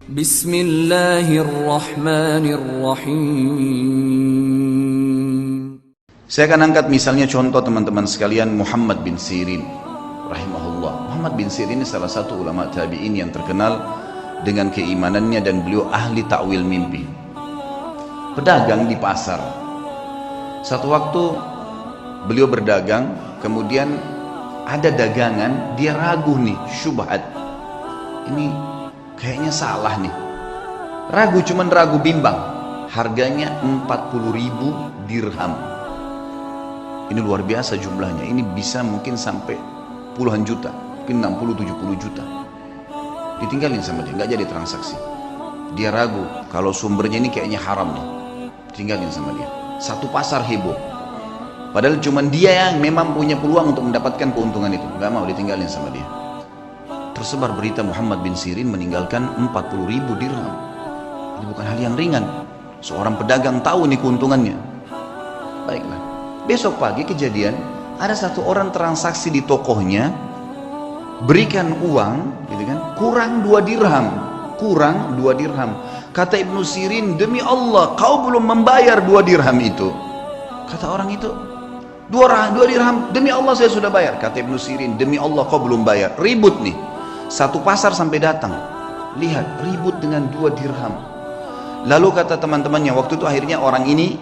Bismillahirrahmanirrahim. Saya akan angkat misalnya contoh teman-teman sekalian Muhammad bin Sirin rahimahullah. Muhammad bin Sirin ini salah satu ulama tabi'in yang terkenal dengan keimanannya dan beliau ahli takwil mimpi. Pedagang di pasar. Satu waktu beliau berdagang, kemudian ada dagangan, dia ragu nih, syubhat. Ini kayaknya salah nih. Ragu, cuman ragu bimbang. Harganya 40.000 dirham. Ini luar biasa jumlahnya. Ini bisa mungkin sampai puluhan juta, mungkin 60-70 juta. Ditinggalin sama dia, nggak jadi transaksi. Dia ragu, kalau sumbernya ini kayaknya haram nih. Tinggalin sama dia. Satu pasar heboh. Padahal cuman dia yang memang punya peluang untuk mendapatkan keuntungan itu. Nggak mau, ditinggalin sama dia. Tersebar berita Muhammad bin Sirin meninggalkan 40.000 dirham. Ini bukan hal yang ringan. Seorang pedagang tahu nih keuntungannya. Baiklah. Besok pagi kejadian, ada satu orang transaksi di tokohnya, berikan uang, gitu kan, kurang 2 dirham. Kurang 2 dirham. Kata Ibnu Sirin, demi Allah, kau belum membayar 2 dirham itu. Kata orang itu, 2 dirham, demi Allah saya sudah bayar. Kata Ibnu Sirin, demi Allah kau belum bayar. Ribut nih. Satu pasar sampai datang. Lihat, ribut dengan 2 dirham. Lalu kata teman-temannya, waktu itu akhirnya orang ini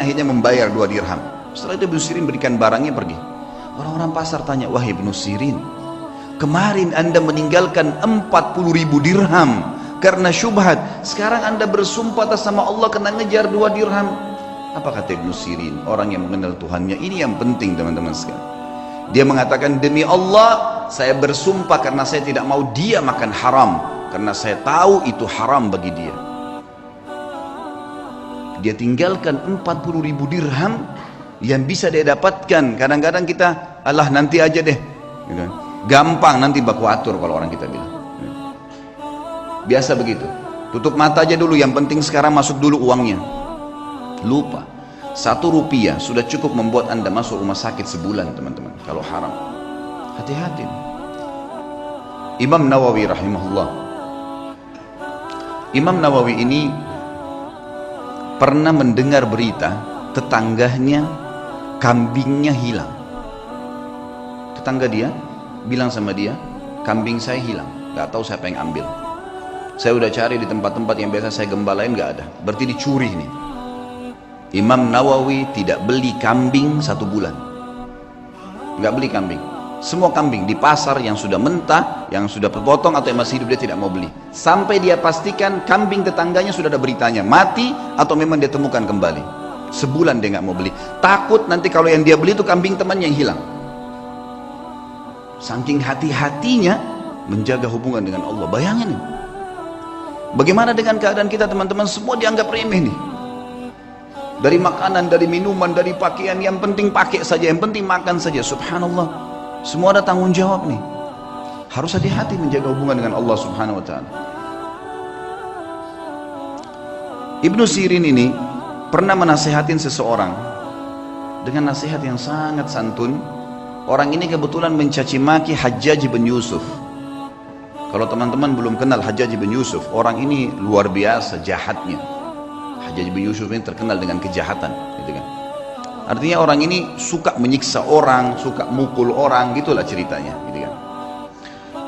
akhirnya membayar 2 dirham. Setelah itu Ibnu Sirin berikan barangnya, pergi. Orang-orang pasar tanya, wahai Ibnu Sirin, kemarin anda meninggalkan 40.000 dirham karena syubhat. Sekarang anda bersumpah atas nama Allah kena ngejar 2 dirham. Apa kata Ibnu Sirin, orang yang mengenal Tuhannya? Ini yang penting teman-teman sekalian. Dia mengatakan, demi Allah saya bersumpah karena saya tidak mau dia makan haram, karena saya tahu itu haram bagi dia. Dia tinggalkan 40.000 dirham yang bisa dia dapatkan. Kadang-kadang kita, alah nanti aja deh, gampang nanti baku atur kalau orang kita bilang. Biasa begitu, tutup mata aja dulu, yang penting sekarang masuk dulu uangnya. Lupa, 1 rupiah sudah cukup membuat anda masuk rumah sakit sebulan teman-teman kalau haram. Hati-hati. Imam Nawawi rahimahullah, Imam Nawawi ini pernah mendengar berita tetangganya kambingnya hilang. Tetangga dia bilang sama dia, kambing saya hilang, gak tahu siapa yang ambil. Saya udah cari di tempat-tempat yang biasa saya gembalain, gak ada, berarti dicuri nih. Imam Nawawi tidak beli kambing 1 bulan, gak beli kambing. Semua kambing di pasar yang sudah mentah, yang sudah terpotong atau yang masih hidup, dia tidak mau beli sampai dia pastikan kambing tetangganya sudah ada beritanya mati atau memang dia temukan kembali. Sebulan dia nggak mau beli, takut nanti kalau yang dia beli itu kambing temannya yang hilang. Saking hati-hatinya menjaga hubungan dengan Allah. Bayangin bagaimana dengan keadaan kita teman-teman, semua dianggap remeh nih. Dari makanan, dari minuman, dari pakaian, yang penting pakai saja, yang penting makan saja. Subhanallah, semua ada tanggung jawab nih. Harus hati-hati menjaga hubungan dengan Allah subhanahu wa ta'ala. Ibnu Sirin ini pernah menasehatin seseorang dengan nasihat yang sangat santun. Orang ini kebetulan mencaci maki Hajjaj bin Yusuf. Kalau teman-teman belum kenal Hajjaj bin Yusuf, orang ini luar biasa jahatnya. Hajjaj bin Yusuf ini terkenal dengan kejahatan, gitu kan. Artinya orang ini suka menyiksa orang, suka mukul orang, gitulah ceritanya, gitu kan.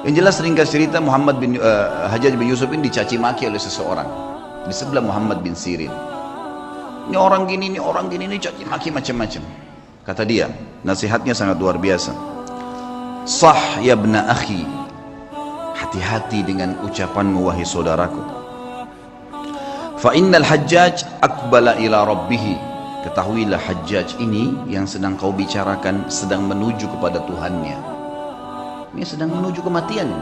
Yang jelas ringkas cerita, Hajjaj bin Yusuf ini dicaci maki oleh seseorang di sebelah Muhammad bin Sirin. Ini orang gini, ini caci maki macam-macam. Kata dia, nasihatnya sangat luar biasa. Sah ya bna akhi, hati-hati dengan ucapanmu wahai saudaraku. Fa innal Hajjaj aqbala ila rabbih. Ketahuilah Hajjaj ini yang sedang kau bicarakan sedang menuju kepada Tuhannya. Ini sedang menuju kematian.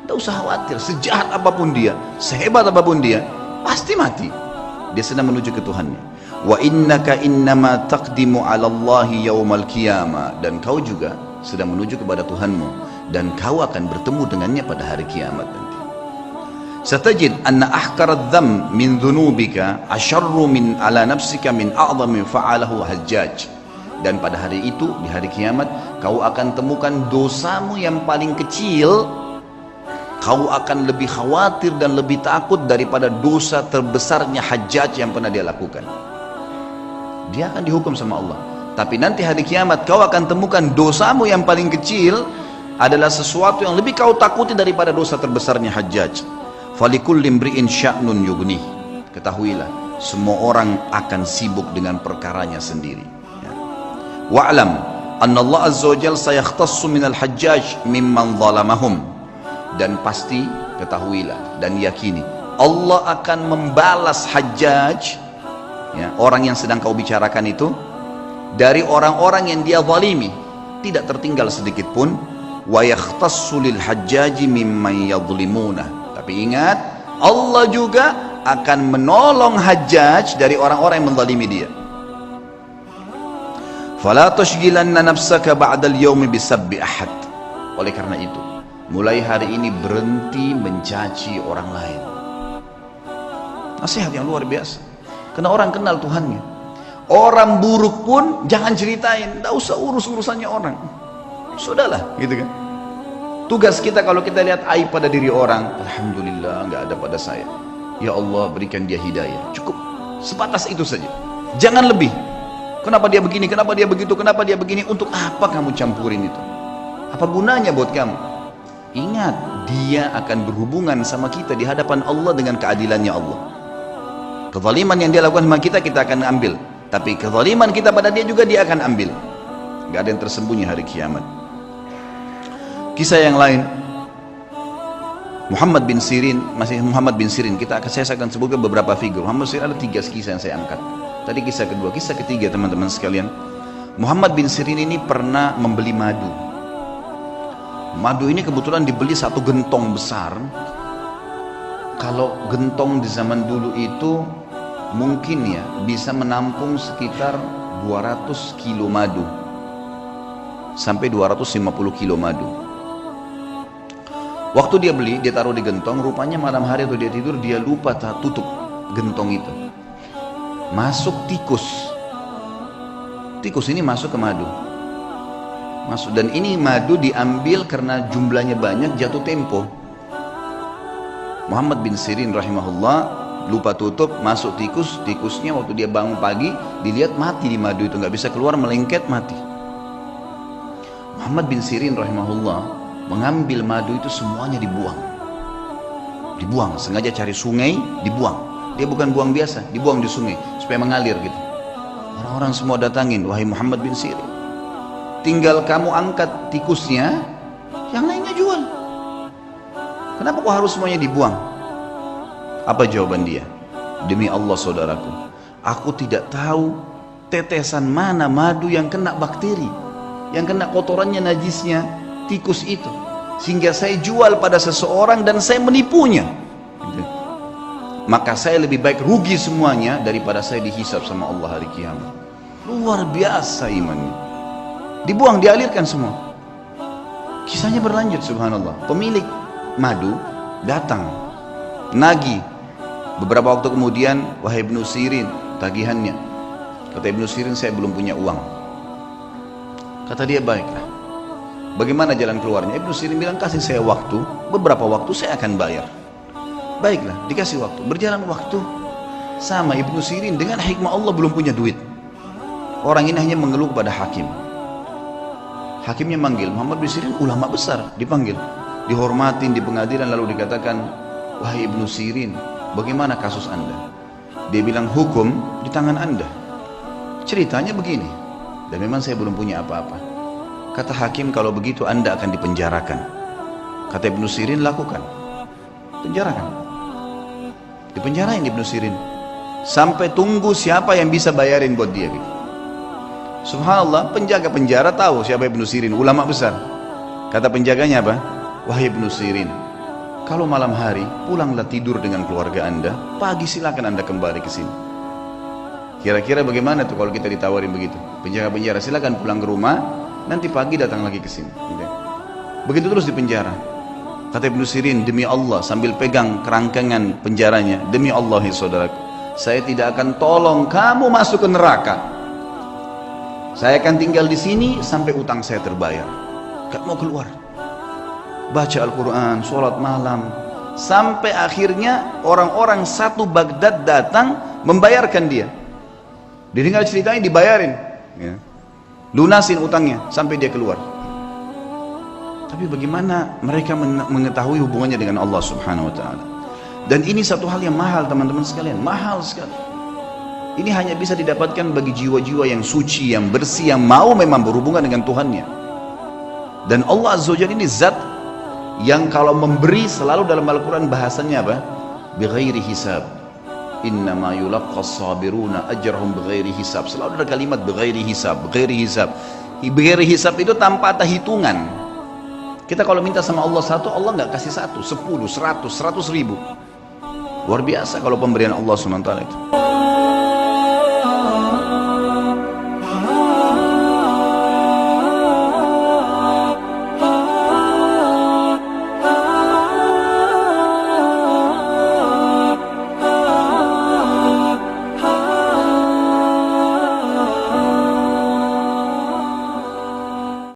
Tidak usah khawatir, sejahat apapun dia, sehebat apapun dia, pasti mati. Dia sedang menuju ke Tuhannya. Wa innaka innama taqdimu 'ala Allahi yaumal qiyamah, dan kau juga sedang menuju kepada Tuhanmu dan kau akan bertemu dengannya pada hari kiamat nanti. Satajid anna ahkaradz dzam min dzunubika asyarru min ala nafsika min a'dhami fa'alahu Hajjaj. Dan pada hari itu, di hari kiamat, kau akan temukan dosamu yang paling kecil kau akan lebih khawatir dan lebih takut daripada dosa terbesarnya Hajjaj yang pernah dia lakukan. Dia akan dihukum sama Allah. Tapi nanti hari kiamat kau akan temukan dosamu yang paling kecil adalah sesuatu yang lebih kau takuti daripada dosa terbesarnya Hajjaj. Falikulli imri'in sya'nun yughnih. Ketahuilah, semua orang akan sibuk dengan perkaranya sendiri. Wa'lam anna Allah azza wa jalla sayakhtassu minal Hajjaj mimman zalamahum. Dan pasti ketahuilah dan yakini Allah akan membalas Hajjaj, ya, orang yang sedang kau bicarakan itu, dari orang-orang yang dia zalimi, tidak tertinggal sedikit pun. Wa yakhtassu lil Hajjaji mimman yadhlimuna. Tapi ingat, Allah juga akan menolong Hajjaj dari orang-orang yang menzalimi dia. Fala tushghilanna nafsaka ba'dal yaumi bisabbi ahad. Oleh karena itu, mulai hari ini berhenti mencaci orang lain. Nasihat yang luar biasa. Karena orang kenal Tuhannya. Orang buruk pun jangan ceritain, tidak usah urus urusannya orang. Sudahlah, gitu kan. Tugas kita kalau kita lihat aib pada diri orang, alhamdulillah nggak ada pada saya. Ya Allah berikan dia hidayah. Cukup sebatas itu saja. Jangan lebih. Kenapa dia begini? Kenapa dia begitu? Kenapa dia begini? Untuk apa kamu campurin itu? Apa gunanya buat kamu? Ingat, dia akan berhubungan sama kita di hadapan Allah dengan keadilannya Allah. Kezaliman yang dia lakukan sama kita, kita akan ambil. Tapi kezaliman kita pada dia juga dia akan ambil. Gak ada yang tersembunyi hari kiamat. Kisah yang lain, Muhammad bin Sirin, masih Muhammad bin Sirin, saya akan sebutkan beberapa figur. Muhammad bin Sirin ada 3 kisah yang saya angkat. Tadi kisah kedua, kisah ketiga teman-teman sekalian. Muhammad bin Sirin ini pernah membeli madu. Madu ini kebetulan dibeli 1 gentong besar. Kalau gentong di zaman dulu itu mungkin ya bisa menampung sekitar 200 kilo madu sampai 250 kilo madu. Waktu dia beli, dia taruh di gentong, rupanya malam hari atau dia tidur, dia lupa tutup gentong itu. Masuk tikus. Tikus ini masuk ke madu. Masuk, dan ini madu diambil karena jumlahnya banyak, jatuh tempo. Muhammad bin Sirin rahimahullah lupa tutup, masuk tikus. Tikusnya waktu dia bangun pagi dilihat mati di madu itu, nggak bisa keluar, melengket mati. Muhammad bin Sirin rahimahullah mengambil madu itu semuanya dibuang, sengaja cari sungai dibuang. Dia bukan buang biasa, dibuang di sungai supaya mengalir gitu. Orang-orang semua datangin, wahai Muhammad bin Sirin, tinggal kamu angkat tikusnya, yang lainnya jual. Kenapa kok harus semuanya dibuang? Apa jawaban dia? Demi Allah saudaraku, aku tidak tahu tetesan mana madu yang kena bakteri, yang kena kotorannya, najisnya tikus itu, sehingga saya jual pada seseorang dan saya menipunya. Maka saya lebih baik rugi semuanya daripada saya dihisab sama Allah hari kiamat. Luar biasa imannya. Dibuang, dialirkan semua. Kisahnya berlanjut, subhanallah. Pemilik madu datang nagih. Beberapa waktu kemudian, wahai Ibnu Sirin, tagihannya. Kata Ibnu Sirin, saya belum punya uang. Kata dia, baiklah, bagaimana jalan keluarnya? Ibnu Sirin bilang, kasih saya waktu, beberapa waktu saya akan bayar. Baiklah, dikasih waktu. Berjalan waktu, sama Ibnu Sirin dengan hikmah Allah belum punya duit. Orang ini hanya mengeluh kepada hakim. Hakimnya manggil, Muhammad bin Sirin ulama besar, dipanggil, dihormatin di pengadilan, lalu dikatakan, wahai Ibnu Sirin, bagaimana kasus anda? Dia bilang, hukum di tangan anda. Ceritanya begini, dan memang saya belum punya apa-apa. Kata hakim, kalau begitu anda akan dipenjarakan. Kata Ibnu Sirin, lakukan, penjarakan. Dipenjarain Ibnu Sirin sampai tunggu siapa yang bisa bayarin buat dia gitu. Subhanallah, penjaga penjara tahu siapa Ibnu Sirin, ulama besar. Kata penjaganya apa? Wahai Ibnu Sirin, kalau malam hari pulanglah tidur dengan keluarga anda, pagi silakan anda kembali ke sini. Kira-kira bagaimana tuh kalau kita ditawarin begitu? Penjaga penjara, silakan pulang ke rumah, nanti pagi datang lagi ke sini. Begitu terus di penjara. Kata Ibnu Sirin, demi Allah, sambil pegang kerangkengan penjaranya, demi Allah ya saudaraku, saya tidak akan tolong kamu masuk ke neraka. Saya akan tinggal di sini sampai utang saya terbayar. Gak mau keluar. baca Al-Quran, sholat malam, sampai akhirnya orang-orang satu Baghdad datang membayarkan dia. Didengar ceritanya, dibayarin, ya. Lunasin utangnya sampai dia keluar. Tapi bagaimana mereka mengetahui hubungannya dengan Allah Subhanahu wa Ta'ala? Dan ini satu hal yang mahal, teman-teman sekalian, mahal sekali. Ini hanya bisa didapatkan bagi jiwa-jiwa yang suci, yang bersih, yang mau memang berhubungan dengan Tuhannya. Dan Allah Azza wa Jalla ini zat yang kalau memberi, selalu dalam Al-Quran bahasanya apa? Bighairi hisab. Innama yulaqqas sabiruna ajrahum bighairi hisab. Selalu ada kalimat bighairi hisab, bighairi hisab. Bighairi hisab itu tanpa ada hitungan. Kita kalau minta sama Allah satu, Allah nggak kasih satu, 10, 100, 100 ribu. Luar biasa kalau pemberian Allah SWT itu.